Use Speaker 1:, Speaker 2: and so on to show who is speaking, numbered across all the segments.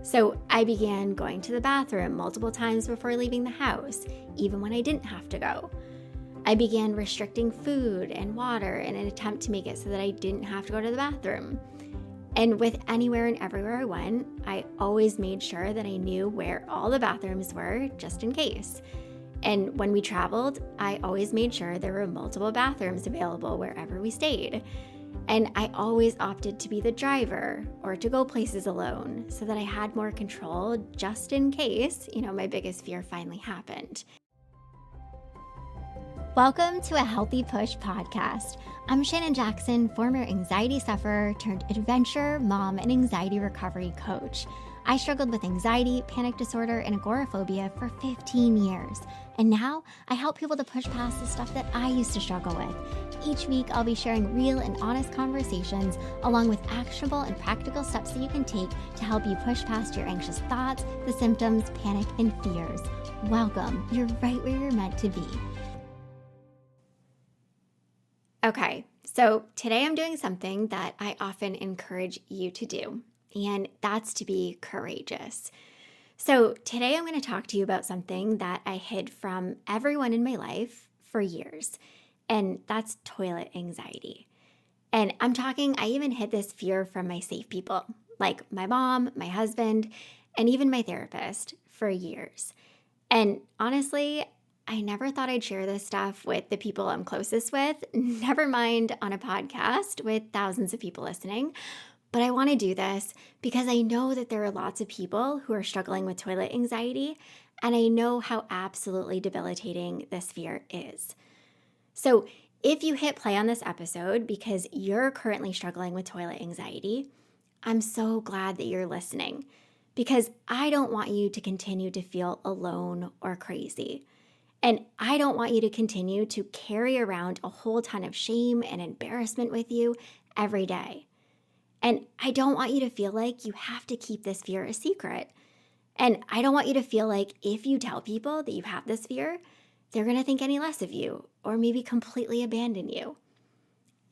Speaker 1: So I began going to the bathroom multiple times before leaving the house, even when I didn't have to go. I began restricting food and water in an attempt to make it so that I didn't have to go to the bathroom. And with anywhere and everywhere I went, I always made sure that I knew where all the bathrooms were, just in case. And when we traveled, I always made sure there were multiple bathrooms available wherever we stayed. And I always opted to be the driver or to go places alone so that I had more control just in case, my biggest fear finally happened. Welcome to a Healthy Push podcast. I'm Shannon Jackson, former anxiety sufferer turned adventure, mom, and anxiety recovery coach. I struggled with anxiety, panic disorder, and agoraphobia for 15 years. And now I help people to push past the stuff that I used to struggle with. Each week, I'll be sharing real and honest conversations along with actionable and practical steps that you can take to help you push past your anxious thoughts, the symptoms, panic, and fears. Welcome. You're right where you're meant to be. Okay, so today I'm doing something that I often encourage you to do, and that's to be courageous. So today I'm going to talk to you about something that I hid from everyone in my life for years, and that's toilet anxiety. And I even hid this fear from my safe people, like my mom, my husband, and even my therapist for years. And honestly, I never thought I'd share this stuff with the people I'm closest with, never mind on a podcast with thousands of people listening. But I want to do this because I know that there are lots of people who are struggling with toilet anxiety, and I know how absolutely debilitating this fear is. So if you hit play on this episode because you're currently struggling with toilet anxiety, I'm so glad that you're listening because I don't want you to continue to feel alone or crazy. And I don't want you to continue to carry around a whole ton of shame and embarrassment with you every day. And I don't want you to feel like you have to keep this fear a secret. And I don't want you to feel like if you tell people that you have this fear, they're going to think any less of you or maybe completely abandon you.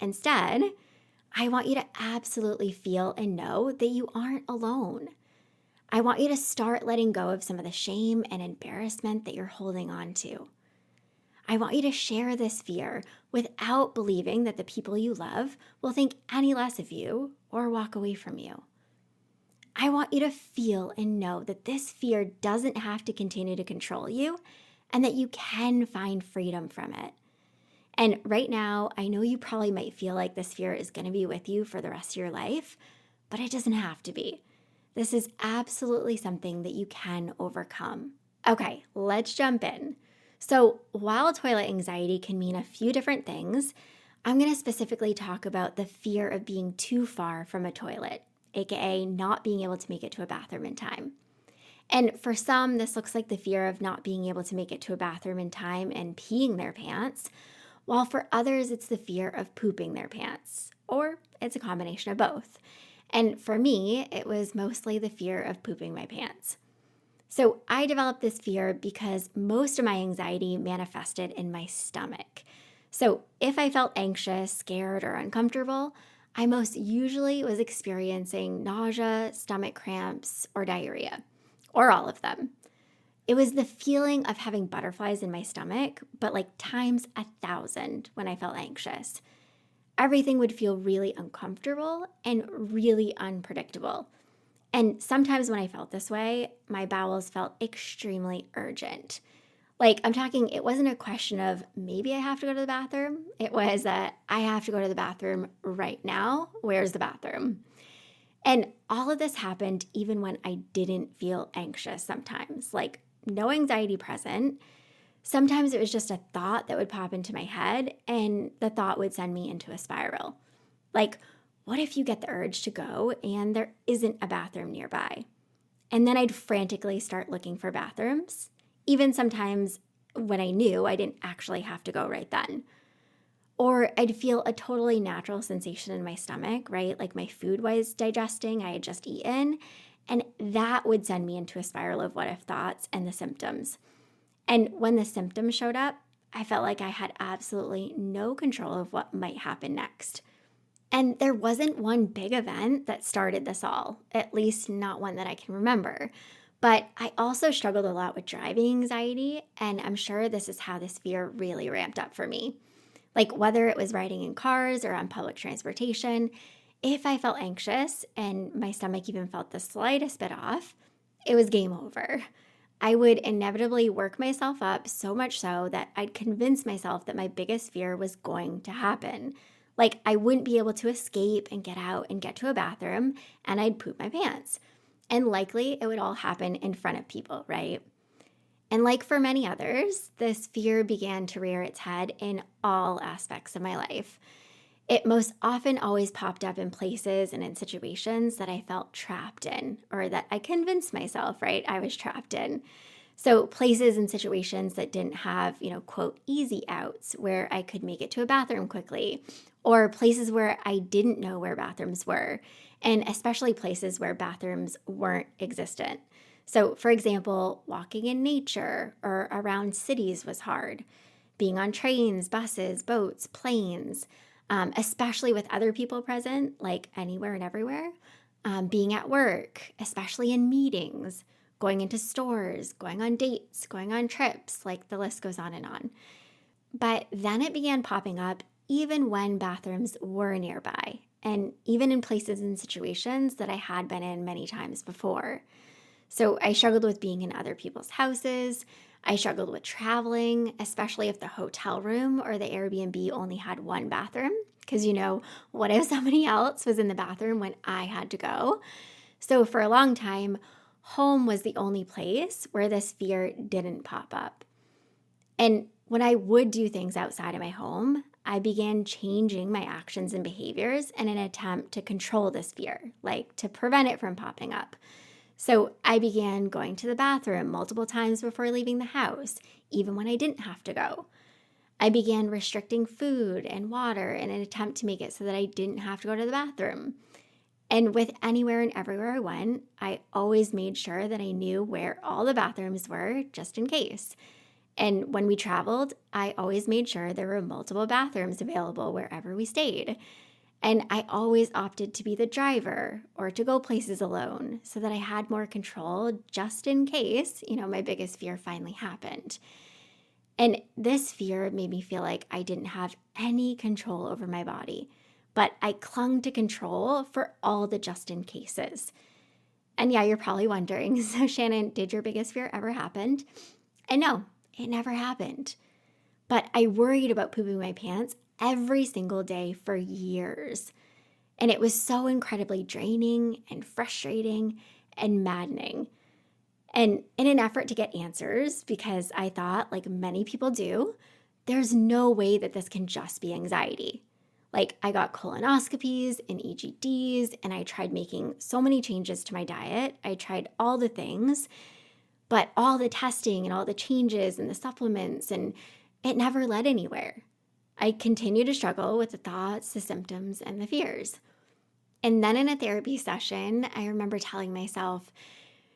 Speaker 1: Instead, I want you to absolutely feel and know that you aren't alone. I want you to start letting go of some of the shame and embarrassment that you're holding on to. I want you to share this fear without believing that the people you love will think any less of you or walk away from you. I want you to feel and know that this fear doesn't have to continue to control you and that you can find freedom from it. And right now, I know you probably might feel like this fear is going to be with you for the rest of your life, but it doesn't have to be. This is absolutely something that you can overcome. Okay, let's jump in. So while toilet anxiety can mean a few different things, I'm going to specifically talk about the fear of being too far from a toilet, aka not being able to make it to a bathroom in time. And for some, this looks like the fear of not being able to make it to a bathroom in time and peeing their pants, while for others, it's the fear of pooping their pants, or it's a combination of both. And for me, it was mostly the fear of pooping my pants. So I developed this fear because most of my anxiety manifested in my stomach. So if I felt anxious, scared, or uncomfortable, I most usually was experiencing nausea, stomach cramps, or diarrhea, or all of them. It was the feeling of having butterflies in my stomach, but like times 1,000 when I felt anxious. Everything would feel really uncomfortable and really unpredictable. And sometimes when I felt this way, my bowels felt extremely urgent. Like I'm talking, it wasn't a question of maybe I have to go to the bathroom. It was I have to go to the bathroom right now. Where's the bathroom? And all of this happened even when I didn't feel anxious sometimes, like no anxiety present. Sometimes it was just a thought that would pop into my head and the thought would send me into a spiral. Like, what if you get the urge to go and there isn't a bathroom nearby? And then I'd frantically start looking for bathrooms, even sometimes when I knew I didn't actually have to go right then. Or I'd feel a totally natural sensation in my stomach, right? Like my food was digesting, I had just eaten, and that would send me into a spiral of what if thoughts and the symptoms. And when the symptoms showed up, I felt like I had absolutely no control of what might happen next. And there wasn't one big event that started this all, at least not one that I can remember. But I also struggled a lot with driving anxiety, and I'm sure this is how this fear really ramped up for me. Like whether it was riding in cars or on public transportation, if I felt anxious and my stomach even felt the slightest bit off, it was game over. I would inevitably work myself up so much so that I'd convince myself that my biggest fear was going to happen. Like I wouldn't be able to escape and get out and get to a bathroom, and I'd poop my pants. And likely it would all happen in front of people, right? And like for many others, this fear began to rear its head in all aspects of my life. It most often always popped up in places and in situations that I felt trapped in, or that I convinced myself, right, I was trapped in. So places and situations that didn't have, quote, easy outs where I could make it to a bathroom quickly, or places where I didn't know where bathrooms were, and especially places where bathrooms weren't existent. So, for example, walking in nature or around cities was hard. Being on trains, buses, boats, planes, especially with other people present, like anywhere and everywhere. Being at work, especially in meetings, going into stores, going on dates, going on trips, like the list goes on and on. But then it began popping up even when bathrooms were nearby, and even in places and situations that I had been in many times before. So I struggled with being in other people's houses. I struggled with traveling, especially if the hotel room or the Airbnb only had one bathroom. Because, what if somebody else was in the bathroom when I had to go? So for a long time, home was the only place where this fear didn't pop up. And when I would do things outside of my home, I began changing my actions and behaviors in an attempt to control this fear, like to prevent it from popping up. So I began going to the bathroom multiple times before leaving the house, even when I didn't have to go. I began restricting food and water in an attempt to make it so that I didn't have to go to the bathroom. And with anywhere and everywhere I went, I always made sure that I knew where all the bathrooms were just in case. And when we traveled, I always made sure there were multiple bathrooms available wherever we stayed. And I always opted to be the driver or to go places alone so that I had more control just in case, my biggest fear finally happened. And this fear made me feel like I didn't have any control over my body, but I clung to control for all the just in cases. And yeah, you're probably wondering, so Shannon, did your biggest fear ever happen? And no, it never happened. But I worried about pooping my pants every single day for years. And it was so incredibly draining and frustrating and maddening. And in an effort to get answers, because I thought, like many people do, there's no way that this can just be anxiety. Like I got colonoscopies and EGDs, and I tried making so many changes to my diet. I tried all the things, but all the testing and all the changes and the supplements, and it never led anywhere. I continued to struggle with the thoughts, the symptoms, and the fears. And then in a therapy session, I remember telling myself,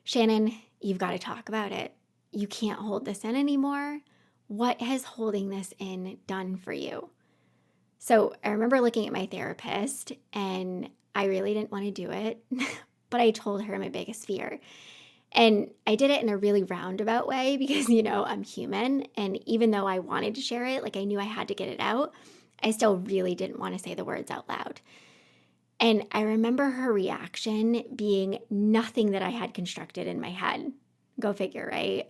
Speaker 1: Shannon, you've got to talk about it. You can't hold this in anymore. What has holding this in done for you? So I remember looking at my therapist, and I really didn't want to do it, but I told her my biggest fear. And I did it in a really roundabout way because, I'm human. And even though I wanted to share it, like I knew I had to get it out, I still really didn't want to say the words out loud. And I remember her reaction being nothing that I had constructed in my head. Go figure, right?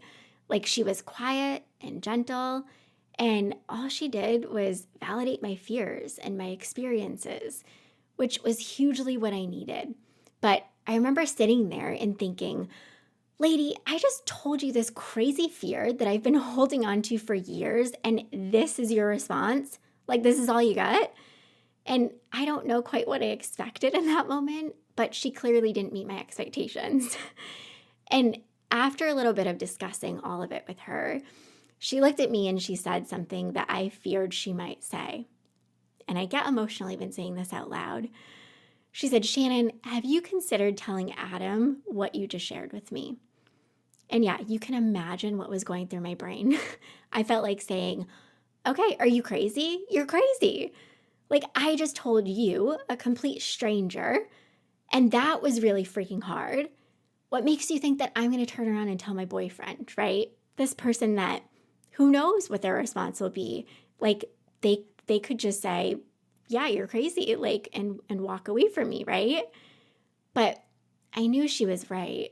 Speaker 1: Like she was quiet and gentle, and all she did was validate my fears and my experiences, which was hugely what I needed. But I remember sitting there and thinking, lady, I just told you this crazy fear that I've been holding on to for years, and this is your response? Like, this is all you got? And I don't know quite what I expected in that moment, but she clearly didn't meet my expectations. And after a little bit of discussing all of it with her, she looked at me and she said something that I feared she might say. And I get emotional even saying this out loud. She said, Shannon, have you considered telling Adam what you just shared with me? And yeah, you can imagine what was going through my brain. I felt like saying, okay, are you crazy? You're crazy. Like, I just told you, a complete stranger, and that was really freaking hard. What makes you think that I'm going to turn around and tell my boyfriend, right? This person that who knows what their response will be. Like, they could just say, "Yeah, you're crazy," like and walk away from me, right? But I knew she was right.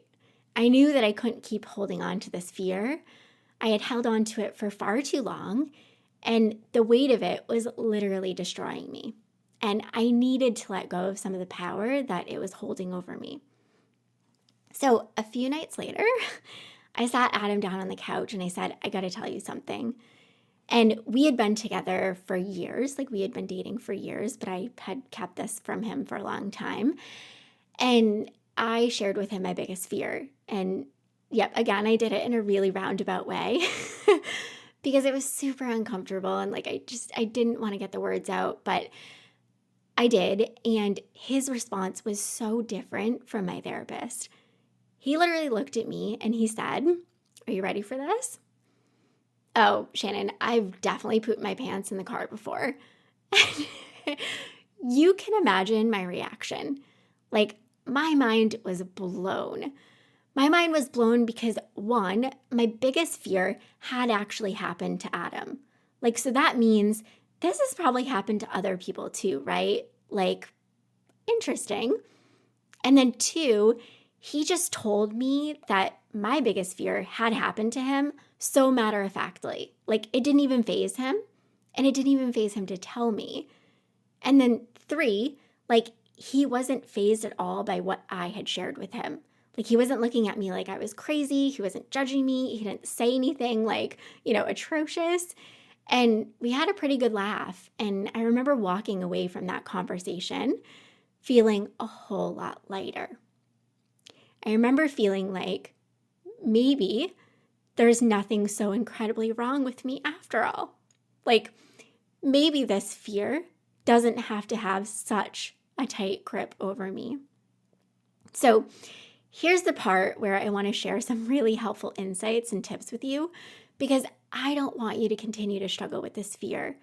Speaker 1: I knew that I couldn't keep holding on to this fear. I had held on to it for far too long, and the weight of it was literally destroying me. And I needed to let go of some of the power that it was holding over me. So a few nights later, I sat Adam down on the couch and I said, I got to tell you something. And we had been together for years, like we had been dating for years, but I had kept this from him for a long time. And I shared with him my biggest fear. And yep, again, I did it in a really roundabout way because it was super uncomfortable. And like, I didn't want to get the words out, but I did. And his response was so different from my therapist. He literally looked at me and he said, "Are you ready for this?" Oh, Shannon, I've definitely pooped my pants in the car before. You can imagine my reaction. Like, my mind was blown. My mind was blown because, one, my biggest fear had actually happened to Adam. Like, so that means this has probably happened to other people too, right? Like, interesting. And then two, he just told me that my biggest fear had happened to him so matter of factly. Like, it didn't even faze him, and it didn't even faze him to tell me. And then three, like, he wasn't fazed at all by what I had shared with him. Like, he wasn't looking at me like I was crazy. He wasn't judging me. He didn't say anything like, atrocious. And we had a pretty good laugh. And I remember walking away from that conversation feeling a whole lot lighter. I remember feeling like maybe there's nothing so incredibly wrong with me after all. Like, maybe this fear doesn't have to have such a tight grip over me. So here's the part where I want to share some really helpful insights and tips with you, because I don't want you to continue to struggle with this fear.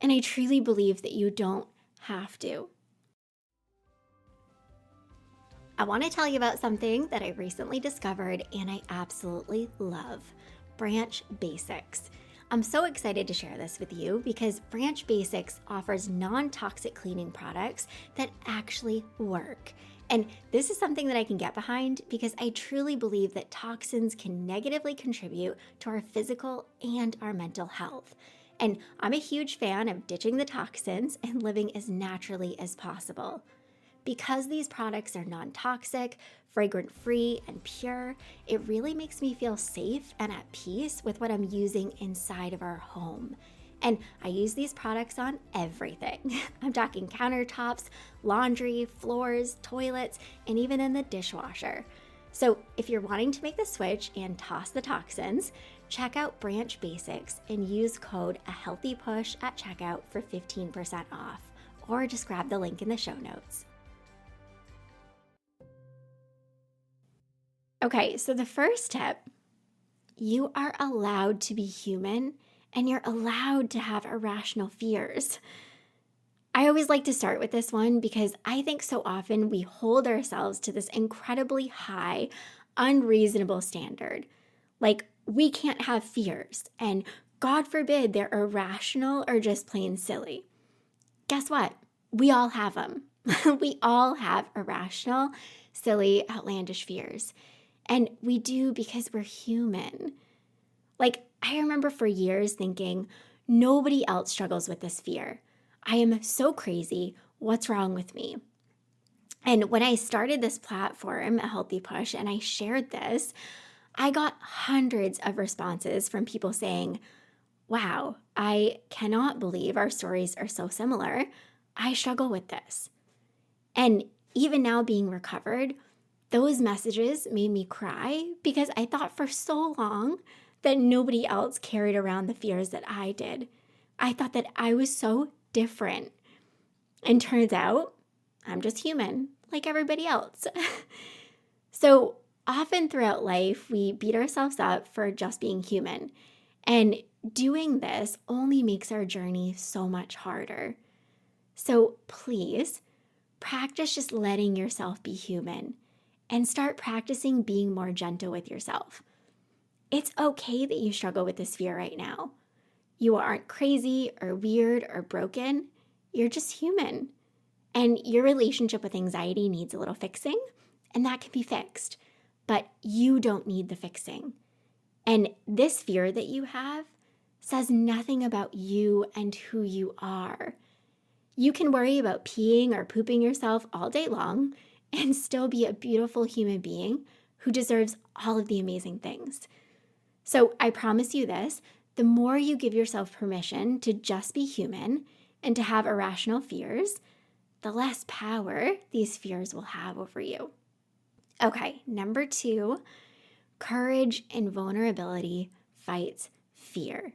Speaker 1: And I truly believe that you don't have to. I want to tell you about something that I recently discovered and I absolutely love: Branch Basics. I'm so excited to share this with you because Branch Basics offers non-toxic cleaning products that actually work. And this is something that I can get behind because I truly believe that toxins can negatively contribute to our physical and our mental health. And I'm a huge fan of ditching the toxins and living as naturally as possible. Because these products are non-toxic, fragrance-free, and pure, it really makes me feel safe and at peace with what I'm using inside of our home. And I use these products on everything. I'm talking countertops, laundry, floors, toilets, and even in the dishwasher. So if you're wanting to make the switch and toss the toxins, check out Branch Basics and use code AHEALTHYPUSH at checkout for 15% off. Or just grab the link in the show notes. Okay, so the first tip: you are allowed to be human and you're allowed to have irrational fears. I always like to start with this one because I think so often we hold ourselves to this incredibly high, unreasonable standard. Like, we can't have fears, and God forbid they're irrational or just plain silly. Guess what? We all have them. We all have irrational, silly, outlandish fears. And we do because we're human. Like, I remember for years thinking, nobody else struggles with this fear. I am so crazy. What's wrong with me? And when I started this platform, A Healthy Push, and I shared this, I got hundreds of responses from people saying, "Wow, I cannot believe our stories are so similar. I struggle with this." And even now being recovered, those messages made me cry because I thought for so long that nobody else carried around the fears that I did. I thought that I was so different. And turns out I'm just human, like everybody else. So often throughout life, we beat ourselves up for just being human. And doing this only makes our journey so much harder. So please practice just letting yourself be human and start practicing being more gentle with yourself. It's okay that you struggle with this fear right now. You aren't crazy or weird or broken. You're just human. And your relationship with anxiety needs a little fixing, and that can be fixed. But you don't need the fixing. And this fear that you have says nothing about you and who you are. You can worry about peeing or pooping yourself all day long and still be a beautiful human being who deserves all of the amazing things. So I promise you this, the more you give yourself permission to just be human and to have irrational fears, the less power these fears will have over you. Okay, number 2, courage and vulnerability fights fear.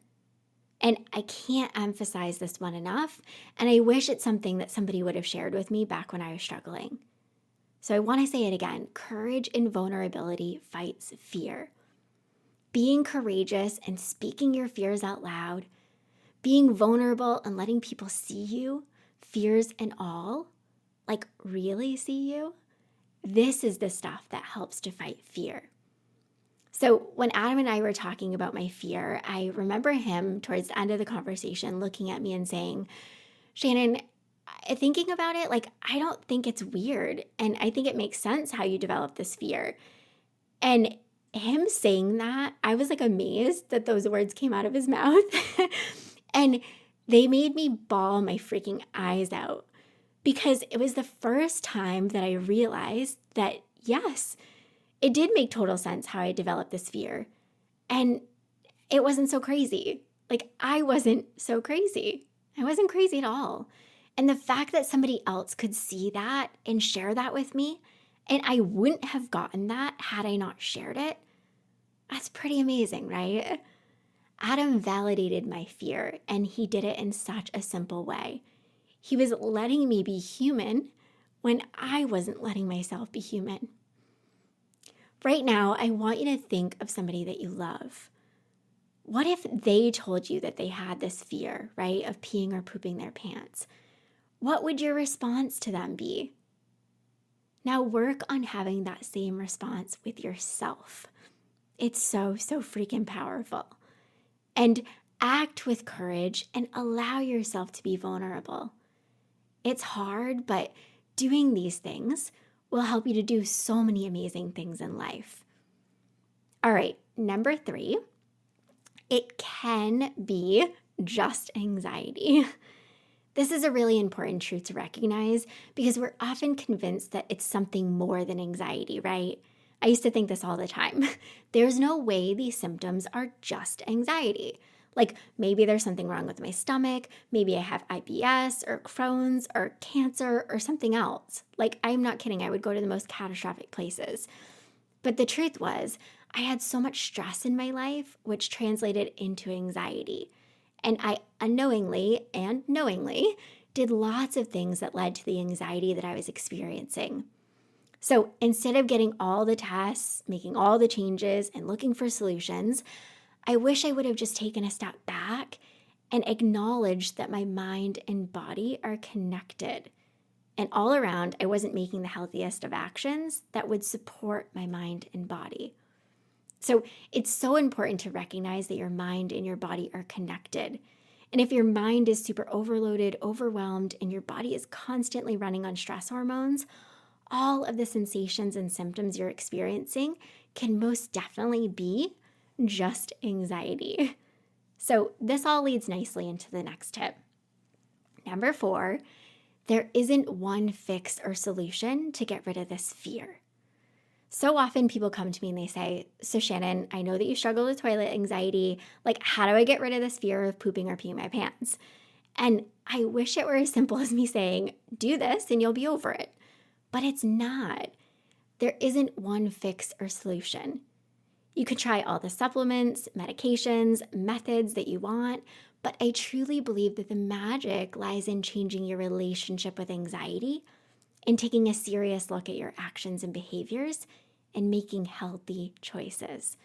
Speaker 1: And I can't emphasize this one enough, and I wish it's something that somebody would have shared with me back when I was struggling. So I want to say it again, courage and vulnerability fights fear. Being courageous and speaking your fears out loud, being vulnerable and letting people see you, fears and all, like really see you, this is the stuff that helps to fight fear. So when Adam and I were talking about my fear, I remember him towards the end of the conversation looking at me and saying, Shannon, thinking about it, like, I don't think it's weird. And I think it makes sense how you develop this fear. And him saying that, I was like amazed that those words came out of his mouth. And they made me bawl my freaking eyes out because it was the first time that I realized that, yes, it did make total sense how I developed this fear. And it wasn't so crazy. Like, I wasn't so crazy. I wasn't crazy at all. And the fact that somebody else could see that and share that with me, and I wouldn't have gotten that had I not shared it, that's pretty amazing, right? Adam validated my fear, and he did it in such a simple way. He was letting me be human when I wasn't letting myself be human. Right now, I want you to think of somebody that you love. What if they told you that they had this fear, right, of peeing or pooping their pants? What would your response to them be? Now work on having that same response with yourself. It's so freaking powerful. And act with courage and allow yourself to be vulnerable. It's hard, but doing these things will help you to do so many amazing things in life. All right, number 3, it can be just anxiety. This is a really important truth to recognize because we're often convinced that it's something more than anxiety, right? I used to think this all the time. There's no way these symptoms are just anxiety. Like maybe there's something wrong with my stomach, maybe I have IBS or Crohn's or cancer or something else. Like, I'm not kidding, I would go to the most catastrophic places. But the truth was, I had so much stress in my life, which translated into anxiety. And I unknowingly and knowingly did lots of things that led to the anxiety that I was experiencing. So instead of getting all the tests, making all the changes, and looking for solutions, I wish I would have just taken a step back and acknowledged that my mind and body are connected. And all around, I wasn't making the healthiest of actions that would support my mind and body. So it's so important to recognize that your mind and your body are connected. And if your mind is super overloaded, overwhelmed, and your body is constantly running on stress hormones, all of the sensations and symptoms you're experiencing can most definitely be just anxiety. So this all leads nicely into the next tip. Number 4, there isn't one fix or solution to get rid of this fear. So often people come to me and they say, so Shannon, I know that you struggle with toilet anxiety. Like, how do I get rid of this fear of pooping or peeing my pants? And I wish it were as simple as me saying, do this and you'll be over it. But it's not. There isn't one fix or solution. You can try all the supplements, medications, methods that you want, but I truly believe that the magic lies in changing your relationship with anxiety and taking a serious look at your actions and behaviors and making healthy choices.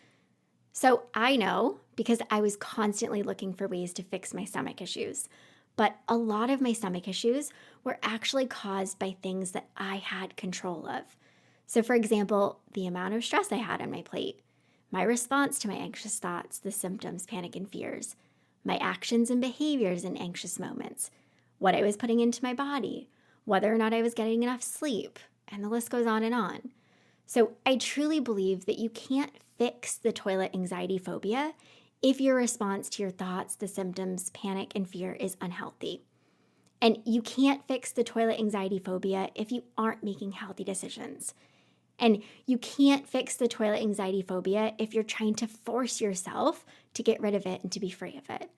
Speaker 1: So I know because I was constantly looking for ways to fix my stomach issues. But a lot of my stomach issues were actually caused by things that I had control of. So, for example, the amount of stress I had on my plate, my response to my anxious thoughts, the symptoms, panic, and fears, my actions and behaviors in anxious moments, what I was putting into my body, whether or not I was getting enough sleep, and the list goes on and on. So I truly believe that you can't fix the toilet anxiety phobia if your response to your thoughts, the symptoms, panic, and fear is unhealthy. And you can't fix the toilet anxiety phobia if you aren't making healthy decisions. And you can't fix the toilet anxiety phobia if you're trying to force yourself to get rid of it and to be free of it.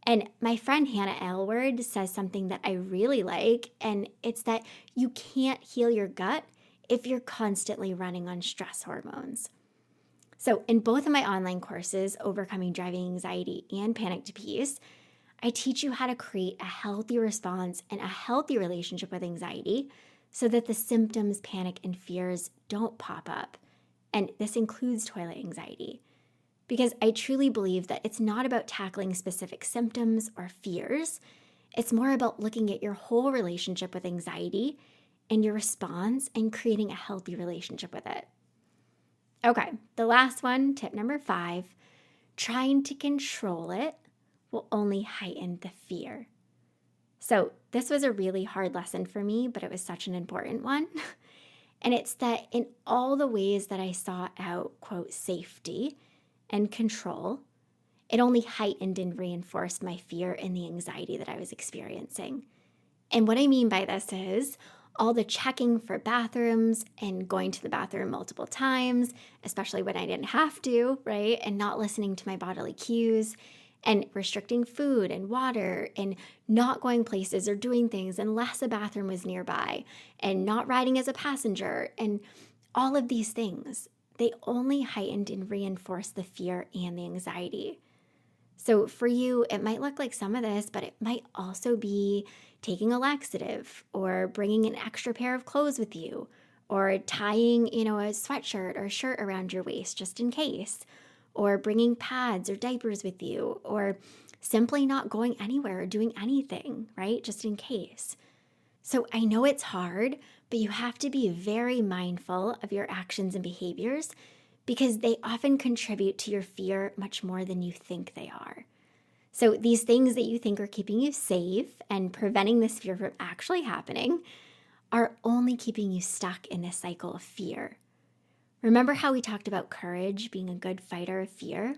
Speaker 1: And my friend Hannah Aylward says something that I really like, and it's that you can't heal your gut if you're constantly running on stress hormones. So in both of my online courses, Overcoming Driving Anxiety and Panic to Peace, I teach you how to create a healthy response and a healthy relationship with anxiety so that the symptoms, panic, and fears don't pop up. And this includes toilet anxiety. Because I truly believe that it's not about tackling specific symptoms or fears. It's more about looking at your whole relationship with anxiety and your response and creating a healthy relationship with it. Okay, the last one, tip number 5, trying to control it will only heighten the fear. So this was a really hard lesson for me, but it was such an important one. And it's that in all the ways that I sought out, quote, safety and control, it only heightened and reinforced my fear and the anxiety that I was experiencing. And what I mean by this is all the checking for bathrooms and going to the bathroom multiple times, especially when I didn't have to, right? And not listening to my bodily cues and restricting food and water and not going places or doing things unless a bathroom was nearby and not riding as a passenger and all of these things, they only heightened and reinforced the fear and the anxiety. So for you, it might look like some of this, but it might also be taking a laxative or bringing an extra pair of clothes with you or tying, a sweatshirt or shirt around your waist just in case, or bringing pads or diapers with you, or simply not going anywhere or doing anything, right? Just in case. So I know it's hard, but you have to be very mindful of your actions and behaviors because they often contribute to your fear much more than you think they are. So these things that you think are keeping you safe and preventing this fear from actually happening are only keeping you stuck in this cycle of fear. Remember how we talked about courage being a good fighter of fear?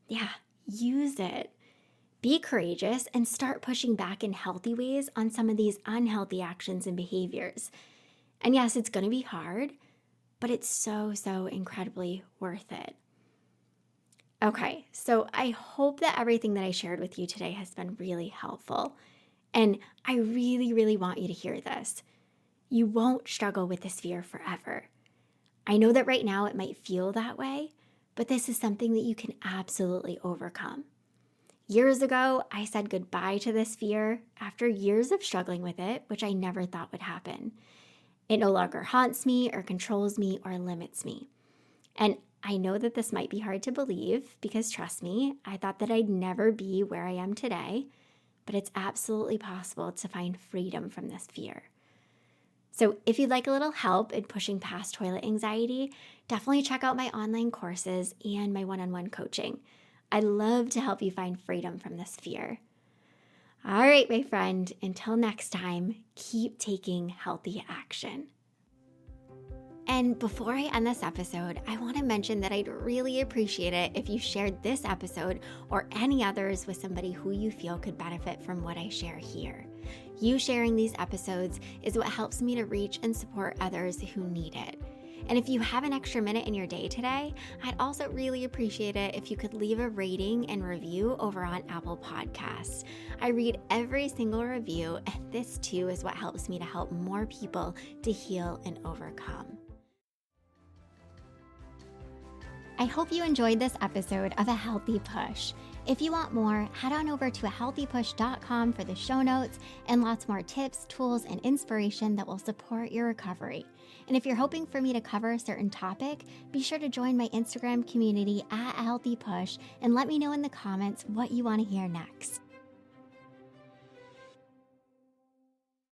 Speaker 1: Yeah, use it. Be courageous and start pushing back in healthy ways on some of these unhealthy actions and behaviors. And yes, it's going to be hard, but it's so, so incredibly worth it. Okay, so I hope that everything that I shared with you today has been really helpful. And I really, really want you to hear this. You won't struggle with this fear forever. I know that right now it might feel that way, but this is something that you can absolutely overcome. Years ago, I said goodbye to this fear after years of struggling with it, which I never thought would happen. It no longer haunts me or controls me or limits me. And I know that this might be hard to believe because trust me, I thought that I'd never be where I am today, but it's absolutely possible to find freedom from this fear. So if you'd like a little help in pushing past toilet anxiety, definitely check out my online courses and my one-on-one coaching. I'd love to help you find freedom from this fear. All right, my friend, until next time, keep taking healthy action. And before I end this episode, I want to mention that I'd really appreciate it if you shared this episode or any others with somebody who you feel could benefit from what I share here. You sharing these episodes is what helps me to reach and support others who need it. And if you have an extra minute in your day today, I'd also really appreciate it if you could leave a rating and review over on Apple Podcasts. I read every single review, and this too is what helps me to help more people to heal and overcome. I hope you enjoyed this episode of A Healthy Push. If you want more, head on over to ahealthypush.com for the show notes and lots more tips, tools, and inspiration that will support your recovery. And if you're hoping for me to cover a certain topic, be sure to join my Instagram community at A Healthy Push and let me know in the comments what you want to hear next.